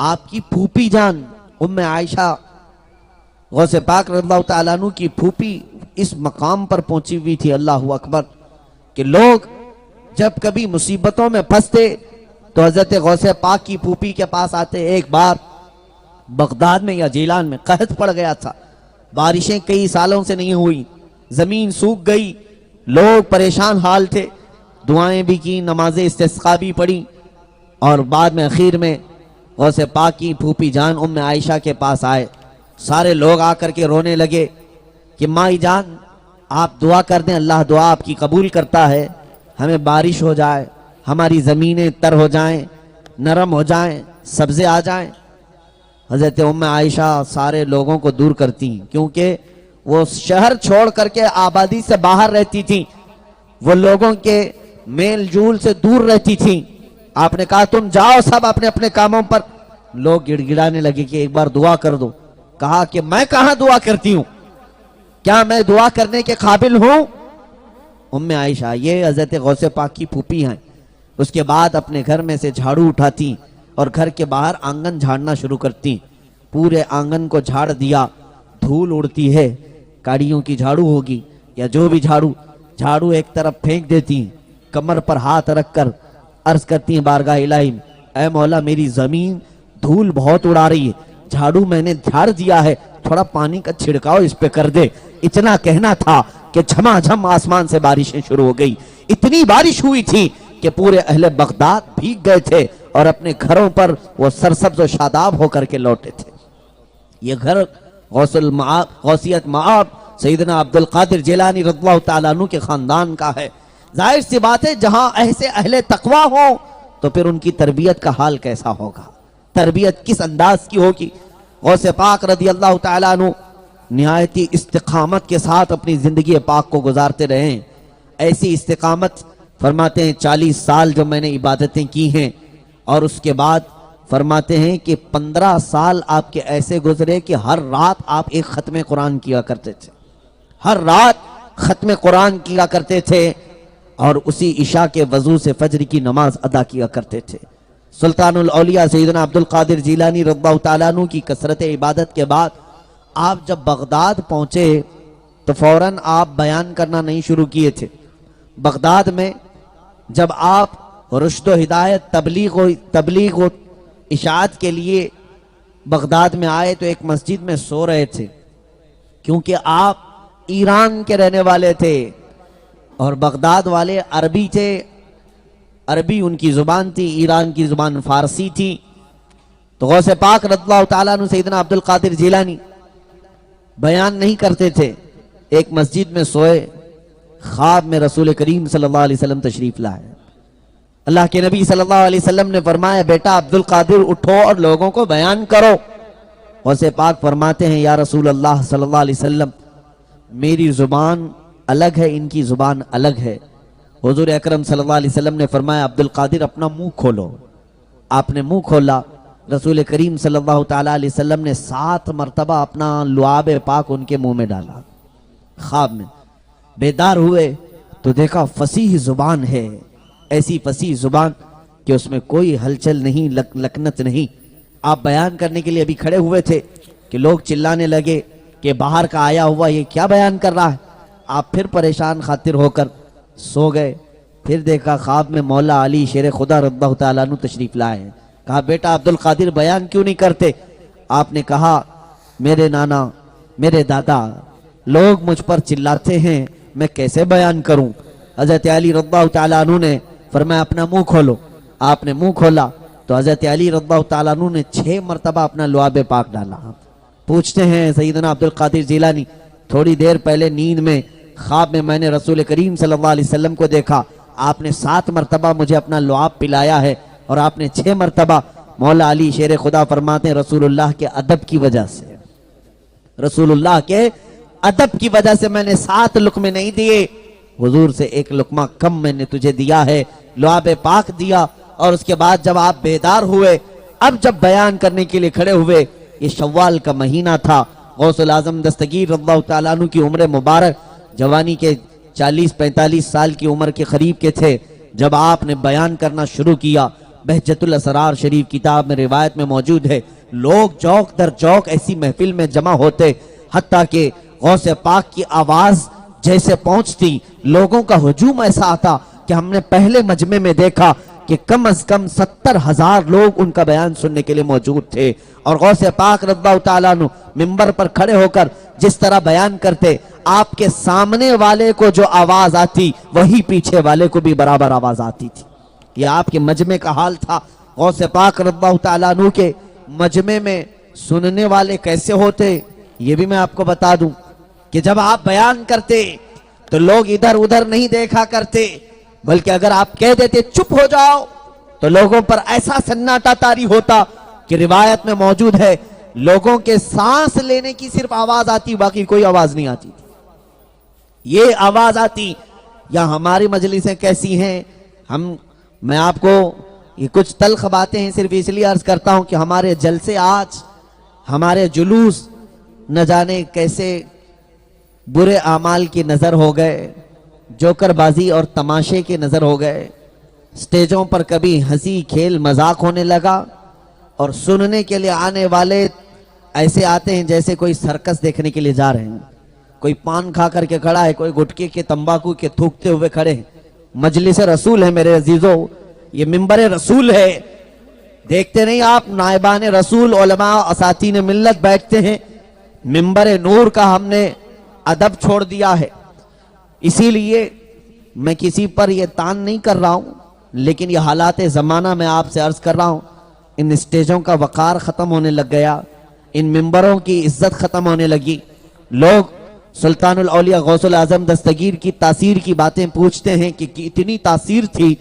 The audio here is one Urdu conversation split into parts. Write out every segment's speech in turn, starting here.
آپ کی پھوپھی جان ام عائشہ غوث پاک رضی اللہ تعالیٰ عنہ کی پھوپھی اس مقام پر پہنچی ہوئی تھی، اللہ اکبر، کہ لوگ جب کبھی مصیبتوں میں پھنستے تو حضرت غوث پاک کی پھوپھی کے پاس آتے۔ ایک بار بغداد میں یا جیلان میں قحط پڑ گیا تھا، بارشیں کئی سالوں سے نہیں ہوئی، زمین سوکھ گئی، لوگ پریشان حال تھے، دعائیں بھی کی، نماز استسقاء بھی پڑھی، اور بعد میں اخیر میں غوث پاک کی پھوپھی جان ام عائشہ کے پاس آئے۔ سارے لوگ آ کر کے رونے لگے کہ مائی جان آپ دعا کر دیں، اللہ دعا آپ کی قبول کرتا ہے، ہمیں بارش ہو جائے، ہماری زمینیں تر ہو جائیں، نرم ہو جائیں، سبزے آ جائیں۔ حضرت ام عائشہ سارے لوگوں کو دور کرتی ہیں، کیونکہ وہ شہر چھوڑ کر کے آبادی سے باہر رہتی تھی، وہ لوگوں کے میل جول سے دور رہتی تھی۔ آپ نے کہا تم جاؤ سب اپنے اپنے کاموں پر۔ لوگ گڑ گڑانے لگے کہ ایک بار دعا کر دو۔ کہا کہ میں کہاں دعا کرتی ہوں، کیا میں دعا کرنے کے قابل ہوں؟ ام عائشہ یہ حضرت غوث پاک کی پھوپھی ہیں، اس کے بعد اپنے گھر میں سے جھاڑو اٹھاتی اور گھر کے باہر آنگن جھاڑنا شروع کرتی، پورے آنگن کو جھاڑ دیا، دھول اڑتی ہے، کاڑیوں کی جھاڑو ہوگی یا جو بھی جھاڑو ایک طرف پھینک دیتی، کمر پر ہاتھ رکھ کر عرض کرتی ہیں بارگاہ الہی میں، اے مولا میری زمین دھول بہت اڑا رہی ہے، جھاڑو میں نے جھاڑ دیا ہے، تھوڑا پانی کا چھڑکاؤ اس پہ کر دے۔ اتنا کہنا تھا کہ جھما جھم آسمان سے بارشیں شروع ہو گئی، اتنی بارش ہوئی تھی کہ پورے اہل بغداد بھیگ گئے تھے اور اپنے گھروں پر وہ سرسبز و شاداب ہو کر کے لوٹے تھے۔ یہ گھر غوثیت معاب سیدنا عبد القادر جیلانی رضی اللہ تعالیٰ عنہ کے خاندان کا ہے۔ ظاہر سی بات ہے جہاں ایسے اہل تقویٰ ہوں تو پھر ان کی تربیت کا حال کیسا ہوگا، تربیت کس انداز کی ہوگی۔ غوث پاک رضی اللہ تعالیٰ عنہ نہایتی استقامت کے ساتھ اپنی زندگی پاک کو گزارتے رہے ہیں۔ ایسی استقامت فرماتے ہیں 40 سال جو میں نے عبادتیں کی ہیں، اور اس کے بعد فرماتے ہیں کہ 15 سال آپ کے ایسے گزرے کہ ہر رات آپ ایک ختم قرآن کیا کرتے تھے، ہر رات ختم قرآن کیا کرتے تھے، اور اسی عشاء کے وضو سے فجر کی نماز ادا کیا کرتے تھے۔ سلطان الاولیاء سیدنا عبد القادر جیلانی رضی اللہ تعالیٰ عنہ کی کثرت عبادت کے بعد آپ جب بغداد پہنچے تو فوراً آپ بیان کرنا نہیں شروع کیے تھے۔ بغداد میں جب آپ رشد و ہدایت تبلیغ و اشاعت کے لیے بغداد میں آئے تو ایک مسجد میں سو رہے تھے، کیونکہ آپ ایران کے رہنے والے تھے اور بغداد والے عربی تھے، عربی ان کی زبان تھی، ایران کی زبان فارسی تھی۔ تو غوث پاک رضی اللہ تعالیٰ عنہ سیدنا عبد القادر جیلانی بیان نہیں کرتے تھے، ایک مسجد میں سوئے، خواب میں رسول کریم صلی اللہ علیہ وسلم تشریف لائے۔ اللہ کے نبی صلی اللہ علیہ وسلم نے فرمایا بیٹا عبد القادر اٹھو اور لوگوں کو بیان کرو۔ غوث پاک فرماتے ہیں یا رسول اللہ صلی اللہ علیہ وسلم میری زبان الگ ہے، ان کی زبان الگ ہے۔ حضور اکرم صلی اللہ علیہ وسلم نے فرمایا عبد القادر اپنا منہ کھولو۔ آپ نے منہ کھولا، رسول کریم صلی اللہ تعالیٰ علیہ وسلم نے 7 مرتبہ اپنا لعاب پاک ان کے منہ میں ڈالا۔ خواب میں بیدار ہوئے تو دیکھا فصیح زبان ہے، ایسی فصیح زبان کہ اس میں کوئی ہلچل نہیں، لکنت نہیں۔ آپ بیان کرنے کے لیے ابھی کھڑے ہوئے تھے کہ لوگ چلانے لگے کہ باہر کا آیا ہوا یہ کیا بیان کر رہا ہے۔ آپ پھر پریشان خاطر ہو کر سو گئے۔ پھر دیکھا خواب میں مولا علی شیر خدا رضی اللہ تعالیٰ عنہ تشریف لائے ہیں۔ کہا بیٹا عبد القادر بیان کیوں نہیں کرتے؟ آپ نے کہا میرے نانا، میرے دادا، لوگ مجھ پر چلاتے ہیں، میں کیسے بیان کروں؟ حضرت علی رضی اللہ تعالیٰ عنہ نے فرمایا اپنا منہ کھولو۔ آپ نے منہ کھولا تو حضرت علی رضی اللہ تعالیٰ عنہ نے 6 مرتبہ اپنا لعاب پاک ڈالا۔ پوچھتے ہیں سیدنا عبد القادر جیلانی تھوڑی دیر پہلے نیند میں خواب میں نے رسول کریم صلی اللہ علیہ وسلم کو دیکھا، آپ نے 7 مرتبہ مجھے اپنا لعاب پلایا ہے اور آپ نے 6 مرتبہ۔ مولا علی شیر خدا فرماتے ہیں رسول اللہ کے ادب کی وجہ سے، رسول اللہ کے ادب کی وجہ سے میں نے 7 لقمے نہیں دیے، حضور سے 1 لقمہ کم میں نے تجھے دیا ہے، لعاب پاک دیا۔ اور اس کے بعد جب آپ بیدار ہوئے، اب جب بیان کرنے کے لیے کھڑے ہوئے، یہ شوال کا مہینہ تھا، غوث الاعظم دستگیر رضی اللہ تعالیٰ عنہ کی عمر مبارک جوانی کے 40-45 سال کی عمر کے قریب کے تھے۔ جب آپ نے بیان کرنا شروع کیا بہجت الاسرار شریف کتاب میں روایت میں موجود ہے، لوگ جوق در جوق ایسی محفل میں جمع ہوتے، حتیٰ کہ غوث پاک کی آواز جیسے پہنچتی لوگوں کا ہجوم ایسا آتا کہ ہم نے پہلے مجمع میں دیکھا کہ کم از کم 70,000 لوگ ان کا بیان سننے کے لیے موجود تھے، اور غوث پاک رضی اللہ تعالیٰ عنہ منبر پر کھڑے ہو کر جس طرح بیان کرتے، آپ کے سامنے والے کو جو آواز آتی وہی پیچھے والے کو بھی برابر آواز آتی تھی۔ یہ آپ کے مجمع کا حال تھا۔ غوث پاک رضی اللہ تعالیٰ عنہ کے مجمع میں سننے والے کیسے ہوتے یہ بھی میں آپ کو بتا دوں کہ جب آپ بیان کرتے تو لوگ ادھر ادھر نہیں دیکھا کرتے، بلکہ اگر آپ کہہ دیتے چپ ہو جاؤ تو لوگوں پر ایسا سناٹا طاری ہوتا کہ روایت میں موجود ہے لوگوں کے سانس لینے کی صرف آواز آتی، باقی کوئی آواز نہیں آتی تھی۔ یہ آواز آتی۔ یا ہماری مجلسیں کیسی ہیں، میں آپ کو یہ کچھ تلخ باتیں ہیں صرف اس لیے عرض کرتا ہوں کہ ہمارے جلسے آج، ہمارے جلوس نہ جانے کیسے برے اعمال کی نظر ہو گئے، جوکر بازی اور تماشے کے نظر ہو گئے۔ سٹیجوں پر کبھی ہنسی کھیل مذاق ہونے لگا، اور سننے کے لیے آنے والے ایسے آتے ہیں جیسے کوئی سرکس دیکھنے کے لیے جا رہے ہیں۔ کوئی پان کھا کر کے کھڑا ہے، کوئی گٹکے کے تمباکو کے تھوکتے ہوئے کھڑے ہیں۔ مجلس رسول ہے میرے عزیزو، یہ منبر رسول ہے۔ دیکھتے نہیں آپ نائبان رسول علماء اساتین ملت بیٹھتے ہیں، منبر نور کا ہم نے ادب چھوڑ دیا ہے۔ اسی لیے میں کسی پر یہ تان نہیں کر رہا ہوں، لیکن یہ حالات زمانہ میں آپ سے عرض کر رہا ہوں، ان اسٹیجوں کا وقار ختم ہونے لگ گیا، ان منبروں کی عزت ختم ہونے لگی۔ لوگ سلطان الاولیاء غوث الاعظم دستگیر کی تاثیر کی باتیں پوچھتے ہیں کہ اتنی تاثیر تھی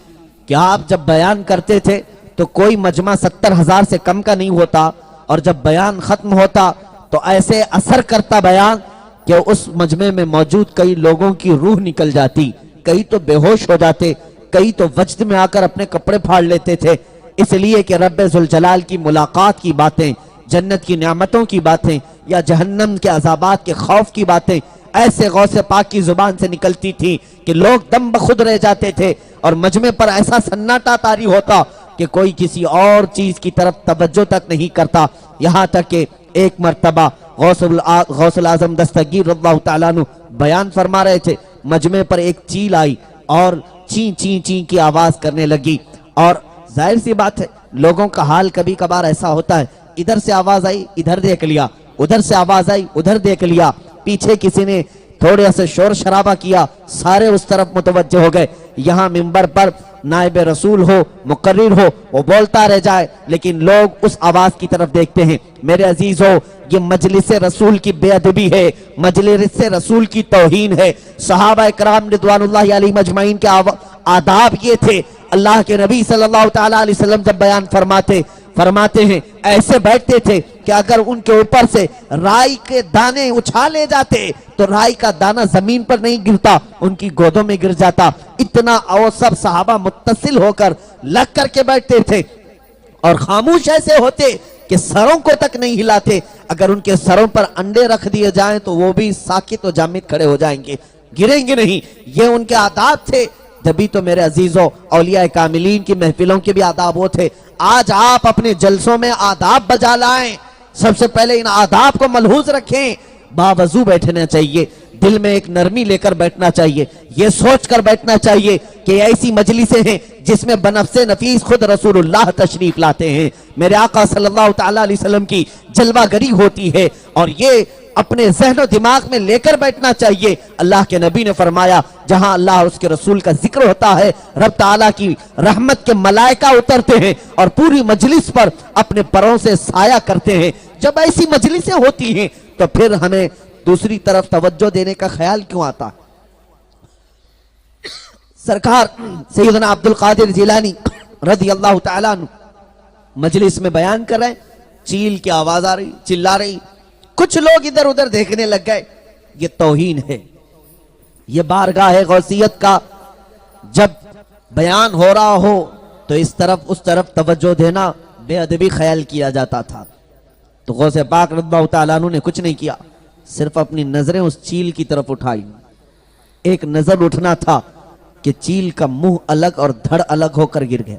کہ آپ جب بیان کرتے تھے تو کوئی مجمع 70,000 سے کم کا نہیں ہوتا، اور جب بیان ختم ہوتا تو ایسے اثر کرتا بیان کہ اس مجمع میں موجود کئی لوگوں کی روح نکل جاتی، کئی تو بے ہوش ہو جاتے، کئی تو وجد میں آ کر اپنے کپڑے پھاڑ لیتے تھے، اس لیے کہ رب ذوالجلال کی ملاقات کی باتیں، جنت کی نعمتوں کی باتیں یا جہنم کے عذابات کے خوف کی باتیں ایسے غوث پاک کی زبان سے نکلتی تھی کہ لوگ دم بخود رہ جاتے تھے، اور مجمع پر ایسا سناٹا طاری ہوتا کہ کوئی کسی اور چیز کی طرف توجہ تک نہیں کرتا۔ یہاں تک کہ ایک مرتبہ غوث الاعظم دستگیر رضی اللہ تعالیٰ عنہ بیان فرما رہے تھے، مجمع پر ایک چیل آئی اور چین چین چین کی آواز کرنے لگی، اور ظاہر سی بات ہے لوگوں کا حال کبھی کبھار ایسا ہوتا ہے، ادھر سے آواز آئی ادھر دیکھ لیا، ادھر سے آواز آئی ادھر دیکھ لیا، پیچھے کسی نے تھوڑے سے شور شرابہ کیا، سارے اس طرف متوجہ ہو گئے۔ یہاں منبر پر نائب رسول ہو، مقرر ہو، وہ بولتا رہ جائے لیکن لوگ اس آواز کی طرف دیکھتے ہیں۔ میرے عزیز ہو، یہ مجلس رسول کی بے ادبی ہے، مجلس رسول کی توہین ہے۔ صحابہ اکرام رضوان اللہ علیہ مجمعین کے آداب یہ تھے، اللہ کے نبی صلی اللہ تعالیٰ علیہ وسلم جب بیان فرماتے ہیں ایسے بیٹھتے تھے کہ اگر ان کے اوپر سے رائی کے دانے اچھالے جاتے تو رائی کا دانہ زمین پر نہیں گرتا، ان کی گودوں میں گر جاتا۔ اتنا اور سب صحابہ متصل ہو کر لگ کر کے بیٹھتے تھے، اور خاموش ایسے ہوتے کہ سروں کو تک نہیں ہلاتے۔ اگر ان کے سروں پر انڈے رکھ دیے جائیں تو وہ بھی ساکت و جامد کھڑے ہو جائیں گے، گریں گے نہیں۔ یہ ان کے آداب تھے۔ جبھی تو میرے عزیزوں اولیاء کاملین کی محفلوں کے بھی آداب وہ تھے۔ آج آپ اپنے جلسوں میں آداب بجا لائیں، سب سے پہلے ان آداب کو ملحوظ رکھیں۔ باوضو بیٹھنا چاہیے، دل میں ایک نرمی لے کر بیٹھنا چاہیے، یہ سوچ کر بیٹھنا چاہیے کہ ایسی مجلسیں ہیں جس میں بنفس نفیس خود رسول اللہ تشریف لاتے ہیں، میرے آقا صلی اللہ تعالیٰ علیہ وسلم کی جلوہ گری ہوتی ہے، اور یہ اپنے ذہن و دماغ میں لے کر بیٹھنا چاہیے۔ اللہ کے نبی نے فرمایا جہاں اللہ اور اس کے رسول کا ذکر ہوتا ہے رب تعالیٰ کی رحمت کے ملائکہ اترتے ہیں اور پوری مجلس پر اپنے پروں سے سایہ کرتے ہیں۔ جب ایسی مجلسیں ہوتی ہیں تو پھر ہمیں دوسری طرف توجہ دینے کا خیال کیوں آتا ہے؟ سرکار سیدنا عبد القادر جیلانی رضی اللہ تعالیٰ عنہ مجلس میں بیان کر رہے ہیں، چیل کی آواز آ رہی، چلا رہی، کچھ لوگ ادھر ادھر دیکھنے لگ گئے۔ یہ توہین ہے، یہ بارگاہ غوثیت کا جب بیان ہو رہا ہو تو اس طرف توجہ دینا بے ادبی خیال کیا جاتا تھا۔ تو غوث پاک رضی اللہ تعالیٰ عنہ نے کچھ نہیں کیا، صرف اپنی نظریں اس چیل کی طرف اٹھائی۔ ایک نظر اٹھنا تھا کہ چیل کا منہ الگ اور دھڑ الگ ہو کر گر گیا۔